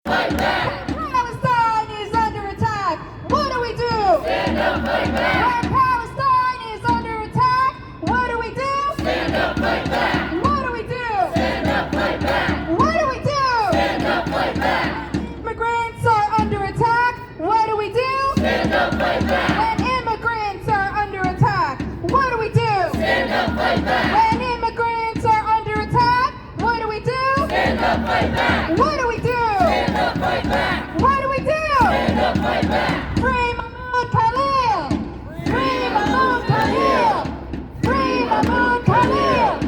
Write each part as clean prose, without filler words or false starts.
Fight back! When Palestine is under attack, what do we do? Stand up, fight back! When Palestine is under attack, what do we do? Stand up, fight back! What do we do? Stand up, fight back! What do we do? Stand up, fight back! Immigrants are under attack, what do we do? Stand up, fight back! When immigrants are under attack, what do we do? Stand up, fight back! When immigrants are under attack, what do we do? Stand up, fight back! What do we do? Stand up, fight back! What do we do? Stand up, fight back! Free Mahmoud Khalil! Free Mahmoud Khalil! Free Mahmoud Khalil!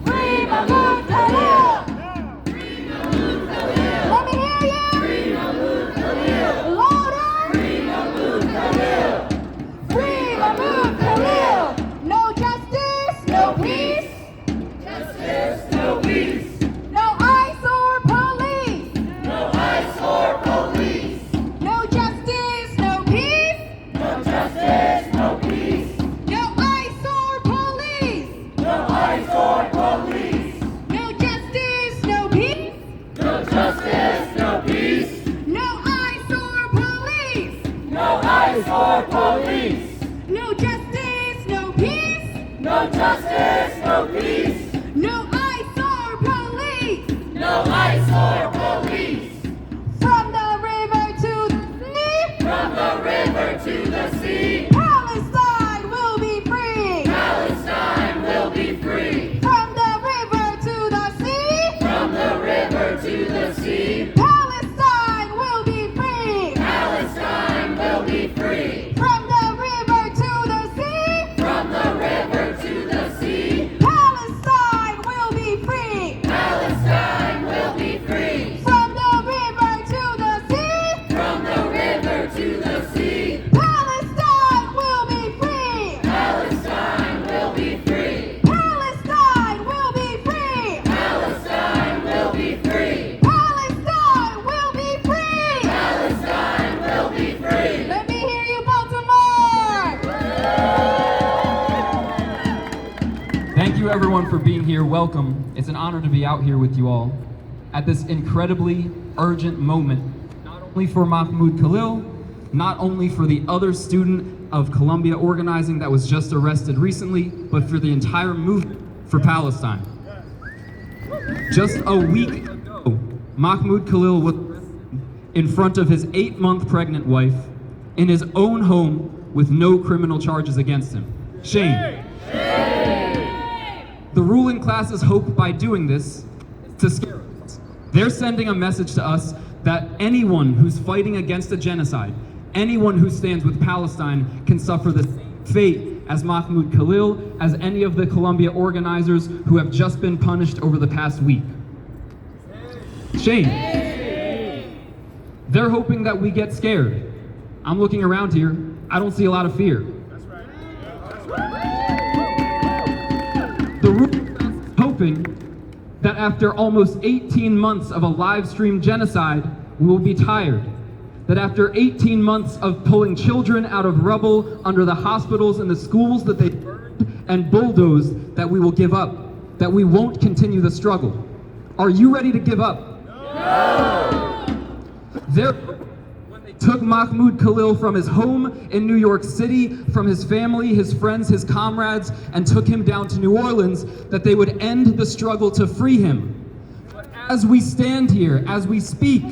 Free Mahmoud Khalil! Let me hear you! Free Mahmoud Khalil! Louder! Free Mahmoud Khalil! Free Mahmoud Khalil! No justice, no peace! Justice, no peace! No ICE or police! No ICE or police! No justice, no peace! No justice, no peace! No ICE or police! No ICE or police! No justice, no peace! No justice, no peace! No ICE or police! No ICE or police! No justice, no peace! No justice, no peace! No ICE or police! No ICE or police! From the river to the sea! From the river to the sea! Palestine will be free! Palestine will be free! From the river to the sea! From the river to the sea! Palestine will be free! Palestine will be free! From the river to the sea! From the river to the sea! Palestine will be free! Palestine will be free! From the river to the sea! From the river to the sea! Palestine will be free! Palestine will be free! Palestine will be free! Palestine will be free! Palestine will be free! Palestine will be free! Let me hear you, Baltimore! Thank you everyone for being here. Welcome. It's an honor to be out here with you all at this incredibly urgent moment, not only for Mahmoud Khalil, not only for the other student of Columbia organizing that was just arrested recently, but for the entire movement for Palestine. Just a week ago, Mahmoud Khalil was in front of his 8-month pregnant wife in his own home with no criminal charges against him. Shame. The ruling classes hope by doing this to scare us. They're sending a message to us that anyone who's fighting against a genocide, anyone who stands with Palestine can suffer the same fate as Mahmoud Khalil, as any of the Columbia organizers who have just been punished over the past week. Shame. They're hoping that we get scared. I'm looking around here, I don't see a lot of fear. The ruling class is hoping that after almost 18 months of a live stream genocide, we will be tired. That after 18 months of pulling children out of rubble under the hospitals and the schools that they burned and bulldozed, that we will give up, that we won't continue the struggle. Are you ready to give up? No! When they took Mahmoud Khalil from his home in New York City, from his family, his friends, his comrades, and took him down to New Orleans, that they would end the struggle to free him. But as we stand here, as we speak,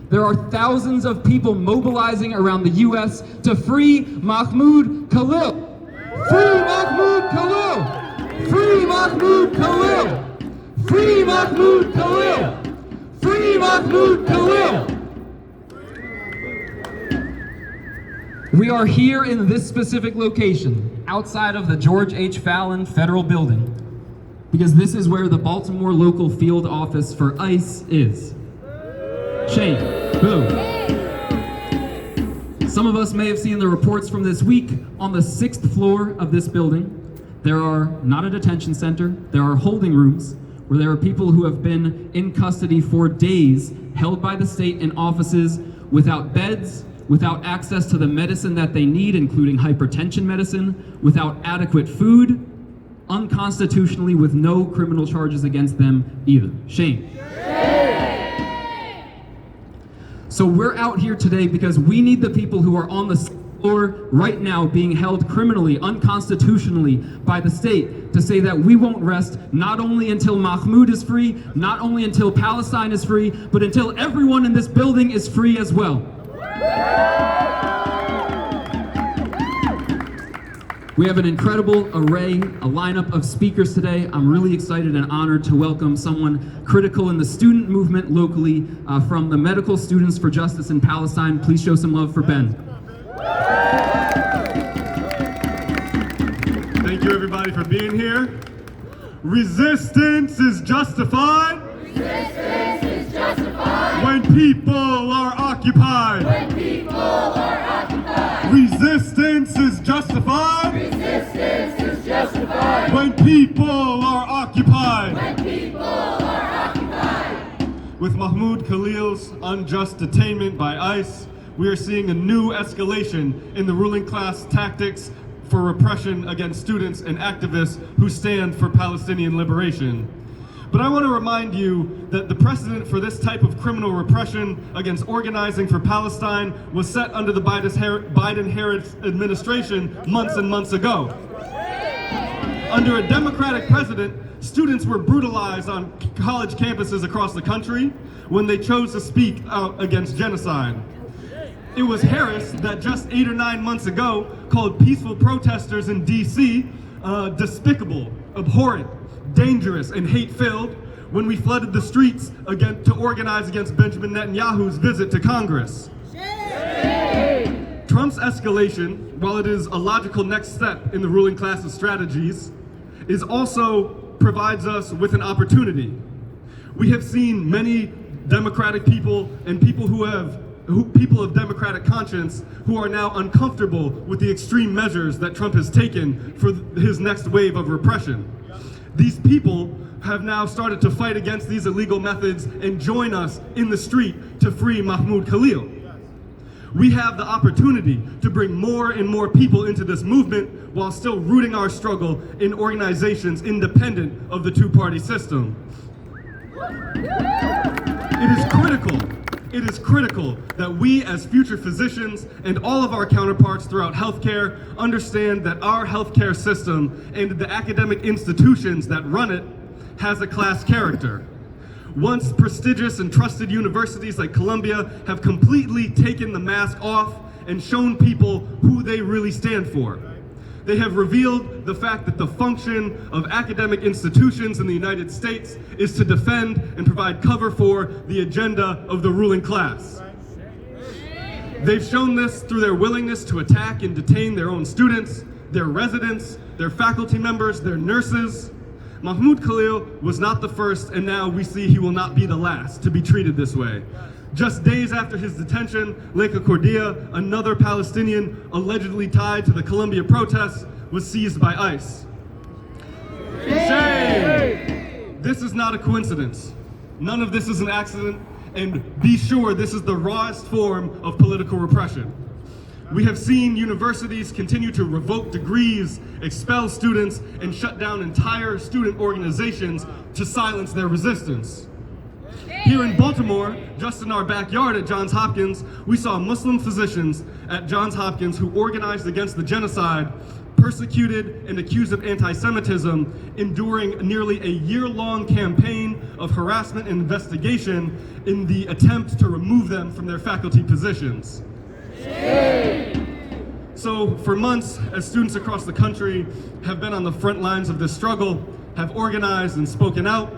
there are thousands of people mobilizing around the U.S. to free Mahmoud Khalil. Free Mahmoud Khalil! Free Mahmoud Khalil! Free Mahmoud Khalil! Free Mahmoud Khalil! We are here in this specific location, outside of the George H. Fallon Federal Building, because this is where the Baltimore local field office for ICE is. Shame. Boom. Some of us may have seen the reports from this week. On the 6th floor of this building, there are not a detention center, there are holding rooms where there are people who have been in custody for days, held by the state in offices without beds, without access to the medicine that they need, including hypertension medicine, without adequate food, unconstitutionally with no criminal charges against them either. Shame. So we're out here today because we need the people who are on the floor right now being held criminally, unconstitutionally by the state to say that we won't rest not only until Mahmoud is free, not only until Palestine is free, but until everyone in this building is free as well. We have an incredible array, a lineup of speakers today. I'm really excited and honored to welcome someone critical in the student movement locally from the Medical Students for Justice in Palestine. Please show some love for Ben. Thank you everybody for being here. Resistance is justified. Resistance is justified. When people are occupied. When people are occupied. Resistance is justified. Resistance is justified. When people are occupied. When people are occupied. With Mahmoud Khalil's unjust detainment by ICE, we are seeing a new escalation in the ruling class tactics for repression against students and activists who stand for Palestinian liberation. But I want to remind you that the precedent for this type of criminal repression against organizing for Palestine was set under the Biden-Harris administration months and months ago. Under a Democratic president, students were brutalized on college campuses across the country when they chose to speak out against genocide. It was Harris that just 8 or 9 months ago called peaceful protesters in DC despicable, abhorrent, dangerous, and hate-filled when we flooded the streets again to organize against Benjamin Netanyahu's visit to Congress. Trump's escalation, while it is a logical next step in the ruling class's strategies, is also provides us with an opportunity. We have seen many Democratic people and people people of Democratic conscience who are now uncomfortable with the extreme measures that Trump has taken for his next wave of repression. These people have now started to fight against these illegal methods and join us in the street to free Mahmoud Khalil. We have the opportunity to bring more and more people into this movement while still rooting our struggle in organizations independent of the two-party system. It is critical that we as future physicians and all of our counterparts throughout healthcare understand that our healthcare system and the academic institutions that run it has a class character. Once prestigious and trusted universities like Columbia have completely taken the mask off and shown people who they really stand for. They have revealed the fact that the function of academic institutions in the United States is to defend and provide cover for the agenda of the ruling class. They've shown this through their willingness to attack and detain their own students, their residents, their faculty members, their nurses. Mahmoud Khalil was not the first, and now we see he will not be the last to be treated this way. Just days after his detention, Leka Cordia, another Palestinian allegedly tied to the Columbia protests, was seized by ICE. Shame! This is not a coincidence. None of this is an accident, and be sure this is the rawest form of political repression. We have seen universities continue to revoke degrees, expel students, and shut down entire student organizations to silence their resistance. Here in Baltimore, just in our backyard at Johns Hopkins, we saw Muslim physicians at Johns Hopkins who organized against the genocide, persecuted and accused of anti-Semitism, enduring nearly a year-long campaign of harassment and investigation in the attempt to remove them from their faculty positions. So for months, as students across the country have been on the front lines of this struggle, have organized and spoken out,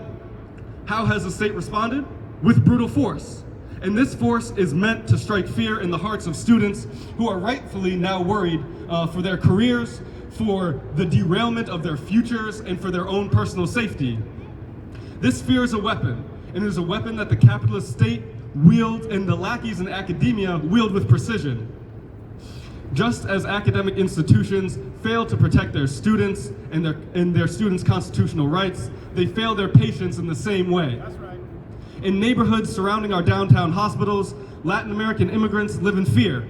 how has the state responded? With brutal force. And this force is meant to strike fear in the hearts of students who are rightfully now worried for their careers, for the derailment of their futures, and for their own personal safety. This fear is a weapon, and it is a weapon that the capitalist state wields and the lackeys in academia wield with precision. Just as academic institutions fail to protect their students and their students' constitutional rights, they fail their patients in the same way. That's right. In neighborhoods surrounding our downtown hospitals, Latin American immigrants live in fear.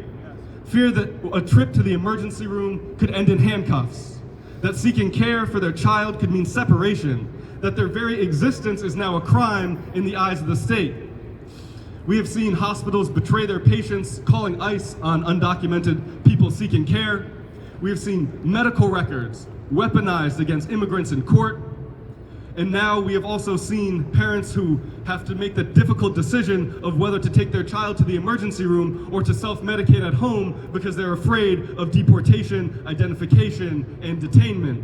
Fear that a trip to the emergency room could end in handcuffs, that seeking care for their child could mean separation, that their very existence is now a crime in the eyes of the state. We have seen hospitals betray their patients, calling ICE on undocumented people seeking care. We have seen medical records weaponized against immigrants in court. And now we have also seen parents who have to make the difficult decision of whether to take their child to the emergency room or to self-medicate at home because they're afraid of deportation, identification, and detainment.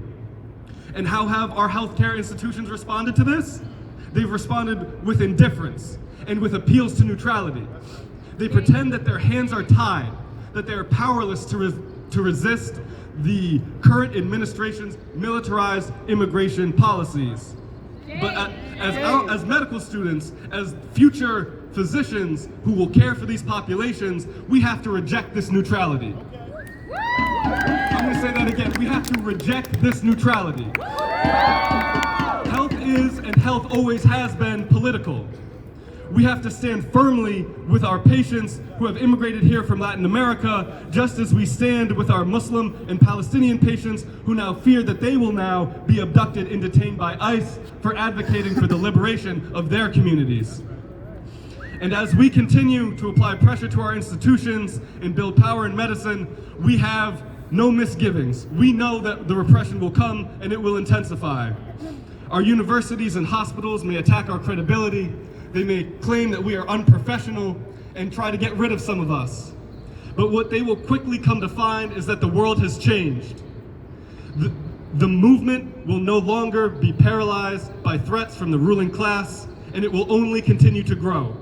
And how have our healthcare institutions responded to this? They've responded with indifference and with appeals to neutrality. They pretend that their hands are tied, that they are powerless to resist the current administration's militarized immigration policies. But as medical students, as future physicians who will care for these populations, we have to reject this neutrality. I'm gonna say that again. We have to reject this neutrality. Health is and health always has been political. We have to stand firmly with our patients who have immigrated here from Latin America, just as we stand with our Muslim and Palestinian patients who now fear that they will now be abducted and detained by ICE for advocating for the liberation of their communities. And as we continue to apply pressure to our institutions and build power in medicine, we have no misgivings. We know that the repression will come and it will intensify. Our universities and hospitals may attack our credibility. They may claim that we are unprofessional and try to get rid of some of us. But what they will quickly come to find is that the world has changed. The movement will no longer be paralyzed by threats from the ruling class, and it will only continue to grow.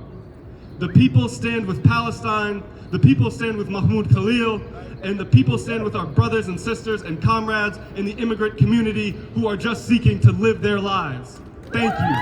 The people stand with Palestine, the people stand with Mahmoud Khalil, and the people stand with our brothers and sisters and comrades in the immigrant community who are just seeking to live their lives. Thank you.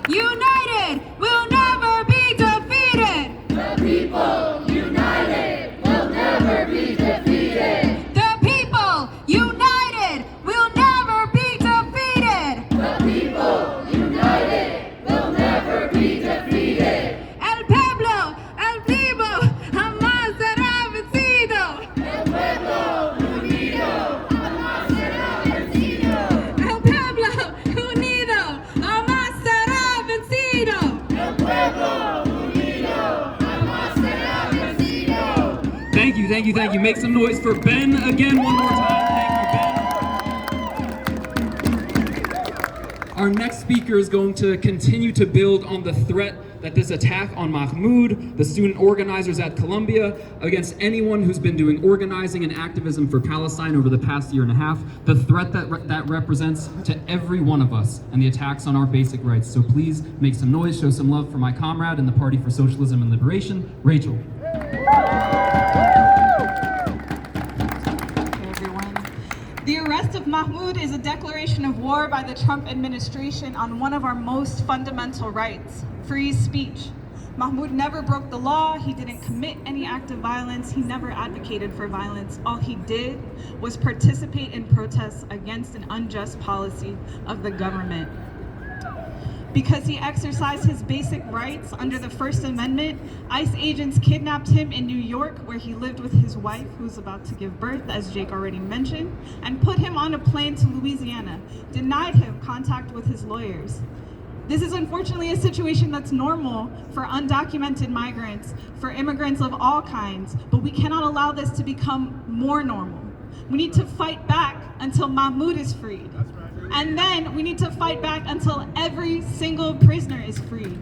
United will never be defeated. The people united will never be defeated. The people united will never be defeated. The people united will never be defeated. El pueblo, el vivo, jamás será vencido. El pueblo unido jamás será vencido. El pueblo unido jamás será vencido. El pueblo unido jamás será vencido. Thank you, thank you, thank you. Make some noise for Ben again one more time. Thank you, Ben. Our next speaker is going to continue to build on the threat that this attack on Mahmoud, the student organizers at Columbia, against anyone who's been doing organizing and activism for Palestine over the past year and a half, the threat that represents to every one of us, and the attacks on our basic rights. So please make some noise, show some love for my comrade in the Party for Socialism and Liberation, Rachel. The arrest of Mahmoud is a declaration of war by the Trump administration on one of our most fundamental rights, free speech. Mahmoud never broke the law, he didn't commit any act of violence, he never advocated for violence. All he did was participate in protests against an unjust policy of the government. Because he exercised his basic rights under the First Amendment, ICE agents kidnapped him in New York, where he lived with his wife, who's about to give birth, as Jake already mentioned, and put him on a plane to Louisiana, denied him contact with his lawyers. This is unfortunately a situation that's normal for undocumented migrants, for immigrants of all kinds, but we cannot allow this to become more normal. We need to fight back until Mahmoud is freed. And then we need to fight back until every single prisoner is freed.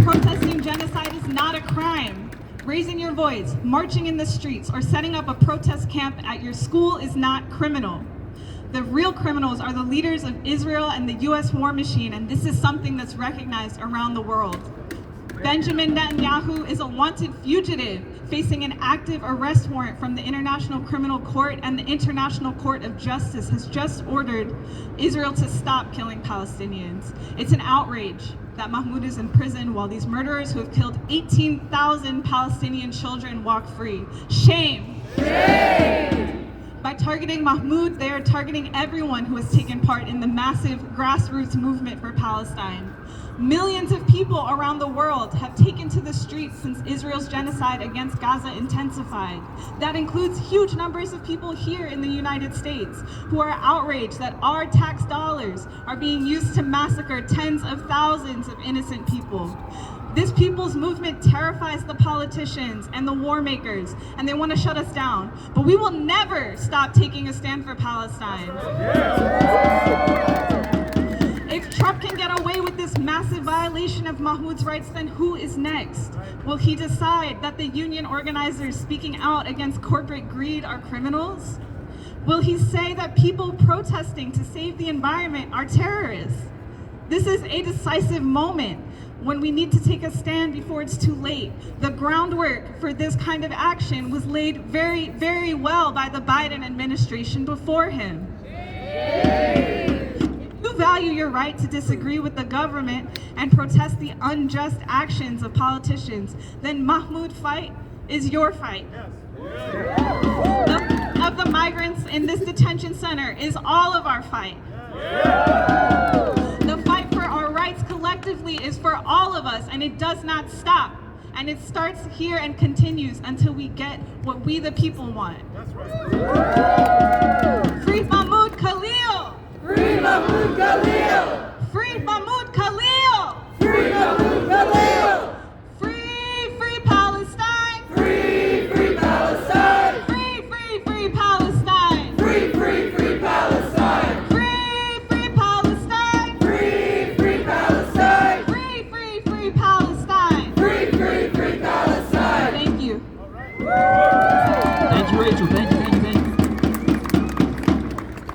Protesting genocide is not a crime. Raising your voice, marching in the streets, or setting up a protest camp at your school is not criminal. The real criminals are the leaders of Israel and the US war machine, and this is something that's recognized around the world. Benjamin Netanyahu is a wanted fugitive facing an active arrest warrant from the International Criminal Court, and the International Court of Justice has just ordered Israel to stop killing Palestinians. It's an outrage that Mahmoud is in prison while these murderers who have killed 18,000 Palestinian children walk free. Shame. Shame. By targeting Mahmoud, they are targeting everyone who has taken part in the massive grassroots movement for Palestine. Millions of people around the world have taken to the streets since Israel's genocide against Gaza intensified. That includes huge numbers of people here in the United States who are outraged that our tax dollars are being used to massacre tens of thousands of innocent people. This people's movement terrifies the politicians and the war makers, and they want to shut us down. But we will never stop taking a stand for Palestine. If Trump can get away with this massive violation of Mahmoud's rights, then who is next? Will he decide that the union organizers speaking out against corporate greed are criminals? Will he say that people protesting to save the environment are terrorists? This is a decisive moment when we need to take a stand before it's too late. The groundwork for this kind of action was laid very, very well by the Biden administration before him. If you value your right to disagree with the government and protest the unjust actions of politicians, then Mahmoud's fight is your fight. Of the migrants in this detention center is all of our fight. The fight for our rights collectively is for all of us, and it does not stop. And it starts here and continues until we get what we the people want. Free Mahmoud Khalil! Free Mahmoud Khalil! Free Mahmoud Khalil! Free Mahmoud Khalil! Free Palestine! Free Palestine! Free Palestine! Free Palestine! Free Palestine! Free Palestine! Free Palestine! Free Palestine! Thank you. Thank you, Rachel. Thank you.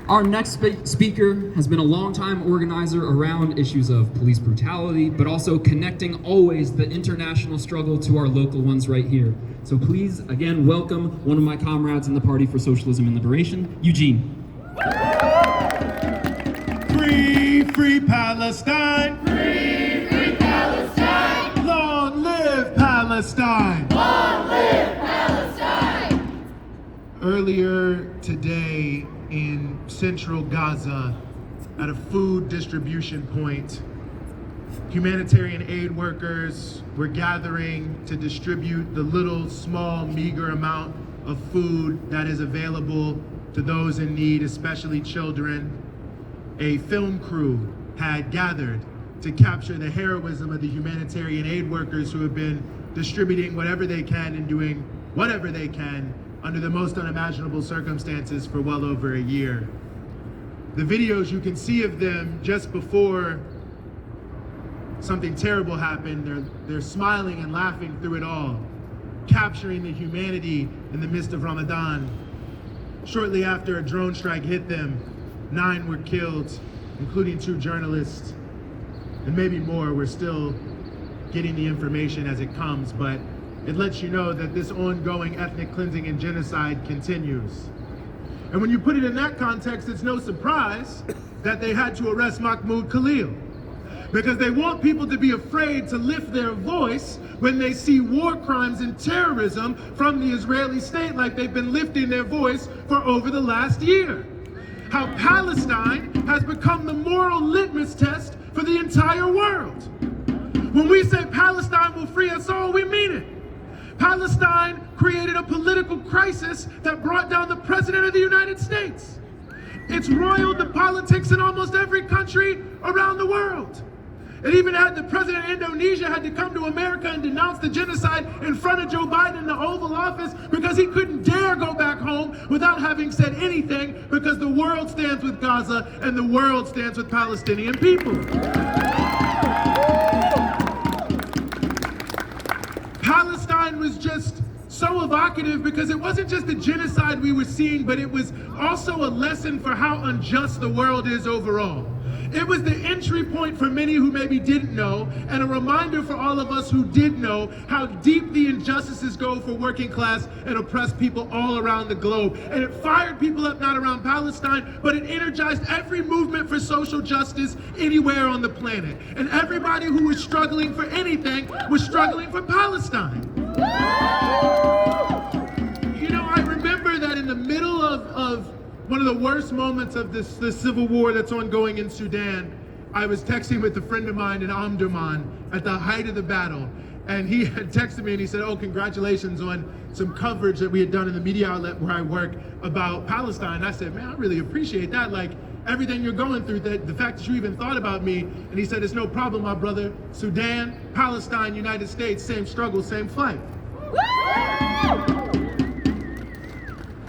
Our next speaker has been a longtime organizer around issues of police brutality, but also connecting always the international struggle to our local ones right here. So please, again, welcome one of my comrades in the Party for Socialism and Liberation, Eugene. Free Palestine! Free Palestine! Long live Palestine! Long live Palestine! Earlier today in central Gaza, at a food distribution point, humanitarian aid workers were gathering to distribute the little, small, meager amount of food that is available to those in need, especially children. A film crew had gathered to capture the heroism of the humanitarian aid workers who have been distributing whatever they can and doing whatever they can under the most unimaginable circumstances for well over a year. The videos you can see of them just before something terrible happened, they're smiling and laughing through it all, capturing the humanity in the midst of Ramadan. Shortly after a drone strike hit them, 9 were killed, including 2 journalists, and maybe more. We're still getting the information as it comes, but it lets you know that this ongoing ethnic cleansing and genocide continues. And when you put it in that context, it's no surprise that they had to arrest Mahmoud Khalil, because they want people to be afraid to lift their voice when they see war crimes and terrorism from the Israeli state, like they've been lifting their voice for over the last year. How Palestine has become the moral litmus test for the entire world. When we say Palestine will free us all, we mean it. Palestine created a political crisis that brought down the President of the United States. It's roiled the politics in almost every country around the world. It even had the President of Indonesia had to come to America and denounce the genocide in front of Joe Biden in the Oval Office because he couldn't dare go back home without having said anything, because the world stands with Gaza and the world stands with Palestinian people. Palestine was just so evocative because it wasn't just the genocide we were seeing, but it was also a lesson for how unjust the world is overall. It was the entry point for many who maybe didn't know, and a reminder for all of us who did know how deep the injustices go for working class and oppressed people all around the globe. And it fired people up not around Palestine, but it energized every movement for social justice anywhere on the planet. And everybody who was struggling for anything was struggling for Palestine. You know, I remember that in the middle of one of the worst moments of this civil war that's ongoing in Sudan, I was texting with a friend of mine in Omdurman at the height of the battle. And he had texted me and he said, oh, congratulations on some coverage that we had done in the media outlet where I work about Palestine. I said, man, I really appreciate that. Like, everything you're going through, the fact that you even thought about me. And he said, it's no problem, my brother. Sudan, Palestine, United States, same struggle, same fight.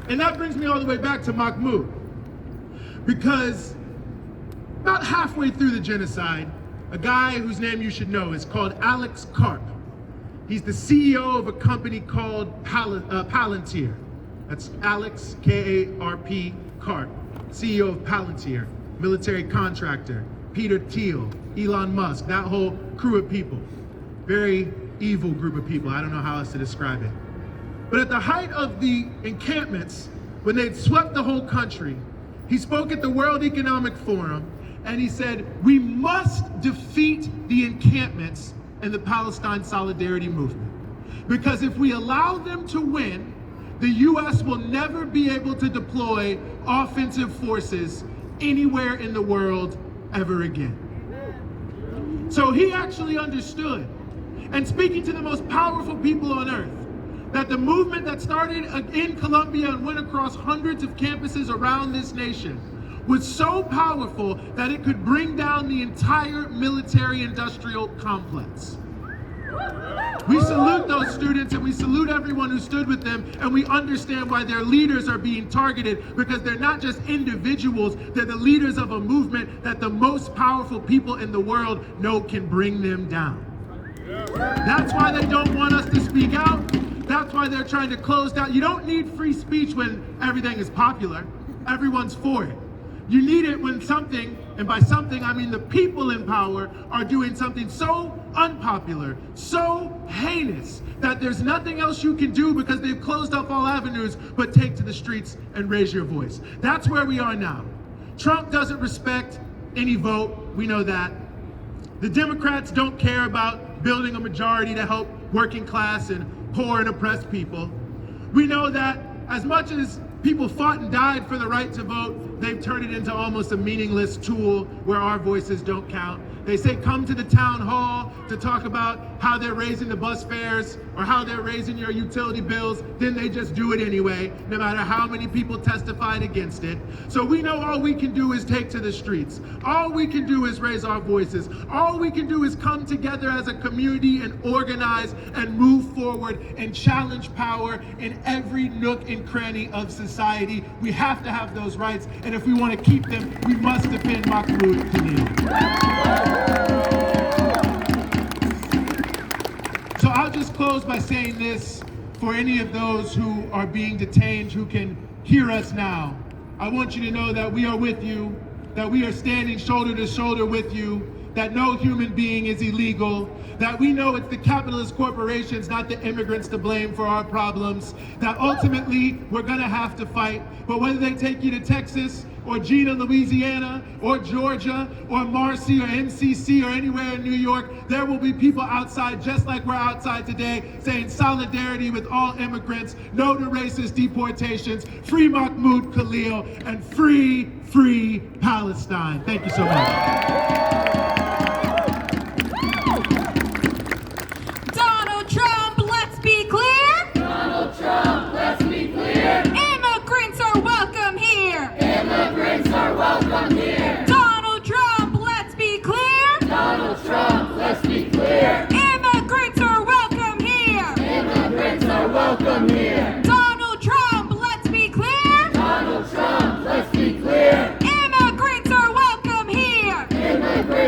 And that brings me all the way back to Mahmoud. Because about halfway through the genocide, a guy whose name you should know is called Alex Karp. He's the CEO of a company called Palantir. That's Alex, K-A-R-P, Karp, CEO of Palantir, military contractor, Peter Thiel, Elon Musk, that whole crew of people. Very evil group of people. I don't know how else to describe it. But at the height of the encampments, when they'd swept the whole country, he spoke at the World Economic Forum and he said, we must defeat the encampments and the Palestine Solidarity Movement. Because if we allow them to win, the US will never be able to deploy offensive forces anywhere in the world ever again. So he actually understood, and speaking to the most powerful people on earth, that the movement that started in Colombia and went across hundreds of campuses around this nation was so powerful that it could bring down the entire military-industrial complex. We salute those students and we salute everyone who stood with them, and we understand why their leaders are being targeted, because they're not just individuals, they're the leaders of a movement that the most powerful people in the world know can bring them down. That's why they don't want us to speak out. That's why they're trying to close down. You don't need free speech when everything is popular. Everyone's for it. You need it when something, and by something I mean the people in power, are doing something so unpopular, so heinous, that there's nothing else you can do because they've closed up all avenues but take to the streets and raise your voice. That's where we are now. Trump doesn't respect any vote, we know that. The Democrats don't care about building a majority to help working class and poor and oppressed people. We know that as much as people fought and died for the right to vote, they've turned it into almost a meaningless tool where our voices don't count. They say come to the town hall to talk about how they're raising the bus fares or how they're raising your utility bills, then they just do it anyway, no matter how many people testified against it. So we know all we can do is take to the streets. All we can do is raise our voices. All we can do is come together as a community and organize and move forward and challenge power in every nook and cranny of society. We have to have those rights, and if we want to keep them, we must defend Mahmoud Khalil. So I'll just close by saying this for any of those who are being detained who can hear us now. I want you to know that we are with you, that we are standing shoulder to shoulder with you, that no human being is illegal, that we know it's the capitalist corporations, not the immigrants, to blame for our problems, that ultimately we're gonna have to fight, but whether they take you to Texas or Gina, Louisiana, or Georgia, or Marcy, or MCC, or anywhere in New York, there will be people outside, just like we're outside today, saying solidarity with all immigrants, no to racist deportations, free Mahmoud Khalil, and free, free Palestine. Thank you so much. Donald Trump, let's be clear. Donald Trump, let's be clear. Immigrants are welcome here. Immigrants are welcome here. Donald Trump, let's be clear. Donald Trump, let's be clear. Immigrants are welcome here. Immigrants are welcome here. Donald Trump, let's be clear. Donald Trump, let's be clear. Immigrants are welcome here. Immigrants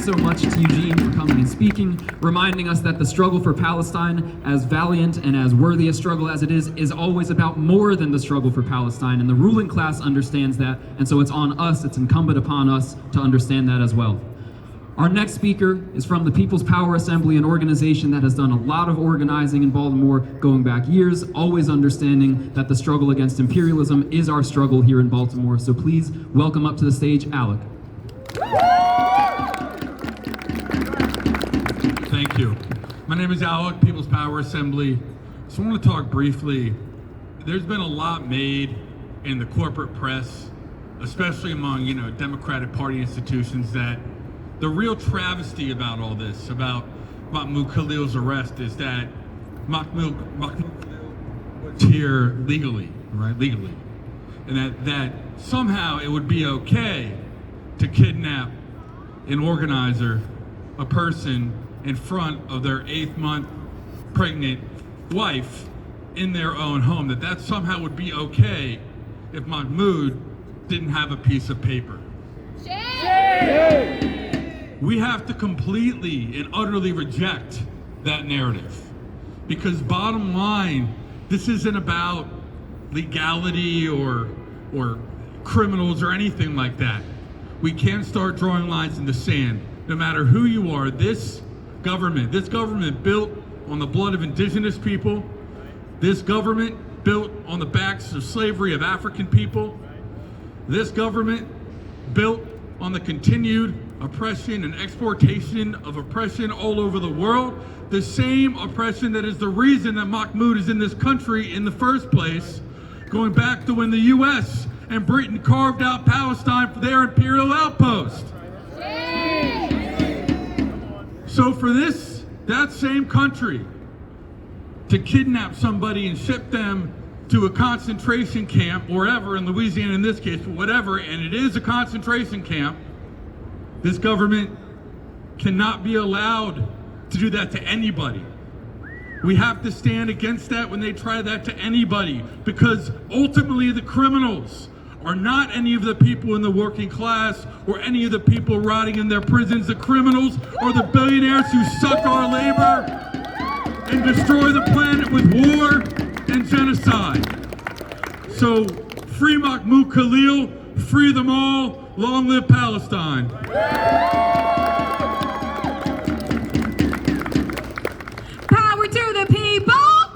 so much to Eugene for coming and speaking, reminding us that the struggle for Palestine, as valiant and as worthy a struggle as it is always about more than the struggle for Palestine, and the ruling class understands that, and so it's on us, it's incumbent upon us to understand that as well. Our next speaker is from the People's Power Assembly, an organization that has done a lot of organizing in Baltimore going back years, always understanding that the struggle against imperialism is our struggle here in Baltimore. So please welcome up to the stage, Alec. Thank you. My name is Alec, People's Power Assembly. So I want to talk briefly. There's been a lot made in the corporate press, especially among, Democratic Party institutions, that the real travesty about all this, about Mahmoud Khalil's arrest, is that Mahmoud was here legally, right? Legally. And that somehow it would be okay to kidnap an organizer, a person, in front of their 8th-month pregnant wife in their own home, that somehow would be okay if Mahmoud didn't have a piece of paper. We have to completely and utterly reject that narrative, because bottom line, this isn't about legality or criminals or anything like that. We can't start drawing lines in the sand. No matter who you are, this government built on the blood of indigenous people, this government built on the backs of slavery of African people, this government built on the continued oppression and exportation of oppression all over the world, the same oppression that is the reason that Mahmoud is in this country in the first place, going back to when the U.S. and Britain carved out Palestine for their imperial outpost. So for that same country to kidnap somebody and ship them to a concentration camp, wherever, in Louisiana in this case, but whatever, and it is a concentration camp, this government cannot be allowed to do that to anybody. We have to stand against that when they try that to anybody, because ultimately the criminals are not any of the people in the working class or any of the people rotting in their prisons. The criminals are the billionaires who suck our labor and destroy the planet with war and genocide. So free Mahmoud Khalil, free them all, long live Palestine. Power to the people!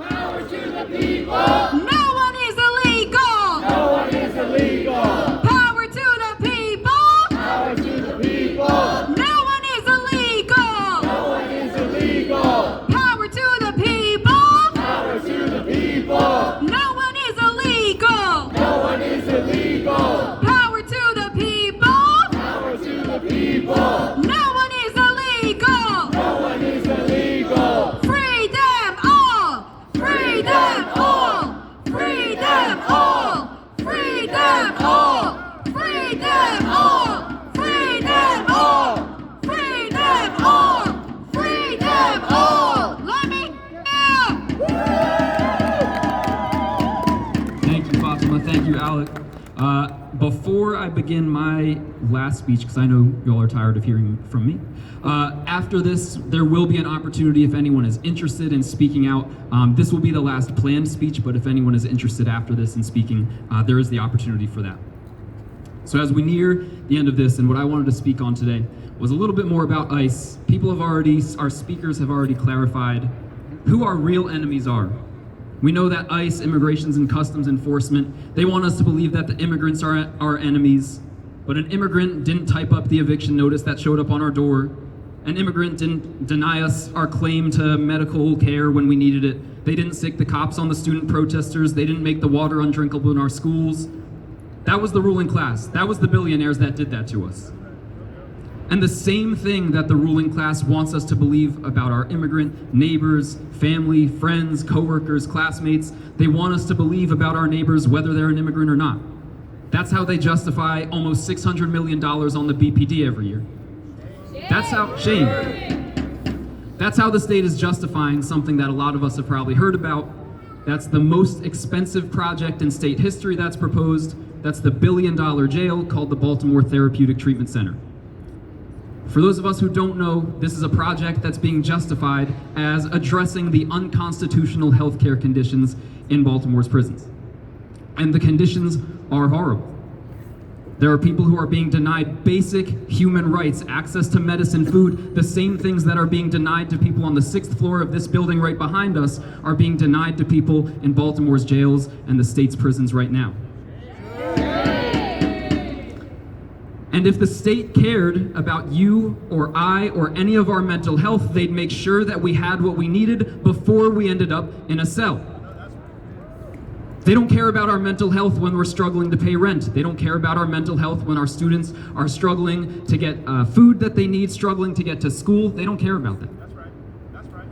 Power to the people! No one is illegal! No one is illegal! Power to the people! Power to the people! No one is illegal! No one is illegal! Power to the people! Power to the people! No one is illegal! No one is illegal! Power to the people! Power to the people! No one is illegal! No one is illegal! Free them all! Free them all! Free them all! Free them all! Free them all! Free them all! Free them all! Free them all! Let me know! Thank you, Fatima. Thank you, Alec. Before I begin my last speech, because I know y'all are tired of hearing from me, after this, there will be an opportunity if anyone is interested in speaking out. This will be the last planned speech, but if anyone is interested after this in speaking, there is the opportunity for that. So as we near the end of this, and what I wanted to speak on today was a little bit more about ICE. Our speakers have already clarified who our real enemies are. We know that ICE, Immigrations and Customs Enforcement, they want us to believe that the immigrants are our enemies, but an immigrant didn't type up the eviction notice that showed up on our door. An immigrant didn't deny us our claim to medical care when we needed it. They didn't sic the cops on the student protesters. They didn't make the water undrinkable in our schools. That was the ruling class. That was the billionaires that did that to us. And the same thing that the ruling class wants us to believe about our immigrant neighbors, family, friends, coworkers, classmates, they want us to believe about our neighbors whether they're an immigrant or not. That's how they justify almost $600 million on the BPD every year. That's how the state is justifying something that a lot of us have probably heard about. That's the most expensive project in state history that's proposed. That's the $1 billion jail called the Baltimore Therapeutic Treatment Center. For those of us who don't know, this is a project that's being justified as addressing the unconstitutional healthcare conditions in Baltimore's prisons. And the conditions are horrible. There are people who are being denied basic human rights, access to medicine, food. The same things that are being denied to people on the 6th floor of this building right behind us are being denied to people in Baltimore's jails and the state's prisons right now. And if the state cared about you or I or any of our mental health, they'd make sure that we had what we needed before we ended up in a cell. They don't care about our mental health when we're struggling to pay rent. They don't care about our mental health when our students are struggling to get food that they need, struggling to get to school. They don't care about that. That's right. That's right.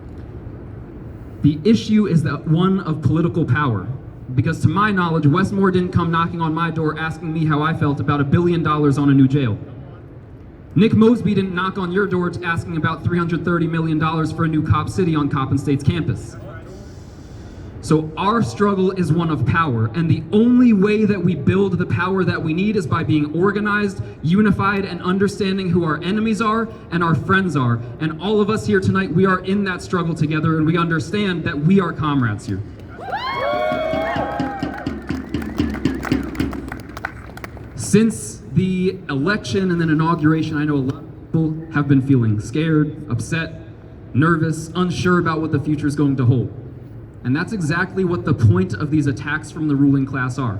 The issue is that one of political power. Because to my knowledge, Westmore didn't come knocking on my door asking me how I felt about $1 billion on a new jail. Nick Mosby didn't knock on your door asking about $330 million for a new Cop City on Coppin State's campus. So our struggle is one of power, and the only way that we build the power that we need is by being organized, unified, and understanding who our enemies are and our friends are. And all of us here tonight, we are in that struggle together, and we understand that we are comrades here. Since the election and then inauguration, I know a lot of people have been feeling scared, upset, nervous, unsure about what the future is going to hold. And that's exactly what the point of these attacks from the ruling class are.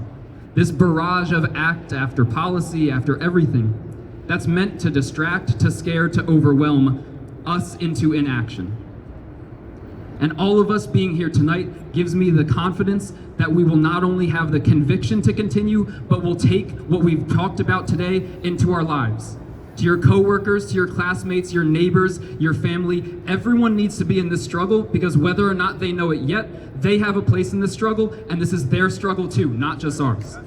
This barrage of act after policy, after everything, that's meant to distract, to scare, to overwhelm us into inaction. And all of us being here tonight gives me the confidence that we will not only have the conviction to continue, but we'll take what we've talked about today into our lives. To your coworkers, to your classmates, your neighbors, your family, everyone needs to be in this struggle, because whether or not they know it yet, they have a place in this struggle, and this is their struggle too, not just ours.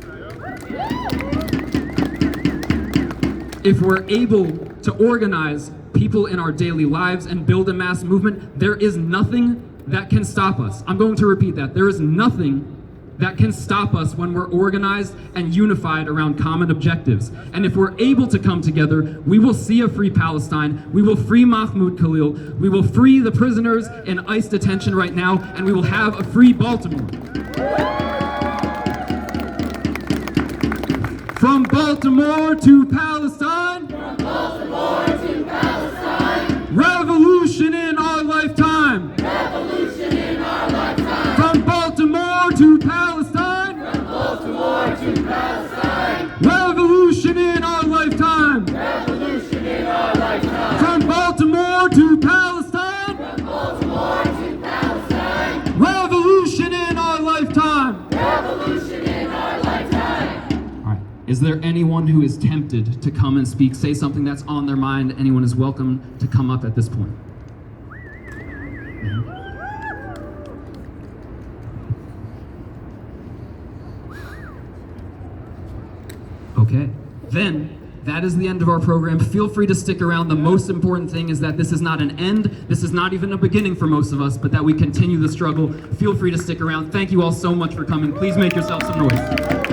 If we're able to organize people in our daily lives and build a mass movement, there is nothing that can stop us. I'm going to repeat that. There is nothing that can stop us when we're organized and unified around common objectives. And if we're able to come together, we will see a free Palestine, we will free Mahmoud Khalil, we will free the prisoners in ICE detention right now, and we will have a free Baltimore. From Baltimore to Palestine, From Baltimore to Palestine, revolution in our lifetime. revolution in our lifetime. From Baltimore to Palestine, From Baltimore to Palestine, revolution in our lifetime. revolution in our lifetime. From Baltimore to Palestine, From Baltimore to Palestine, revolution in our lifetime. revolution in our lifetime. All right. Is there anyone who is tempted to come and speak, say something that's on their mind? Anyone is welcome to come up at this point. Okay, then that is the end of our program. Feel free to stick around. The most important thing is that this is not an end. This is not even a beginning for most of us, but that we continue the struggle. Feel free to stick around. Thank you all so much for coming. Please make yourself some noise.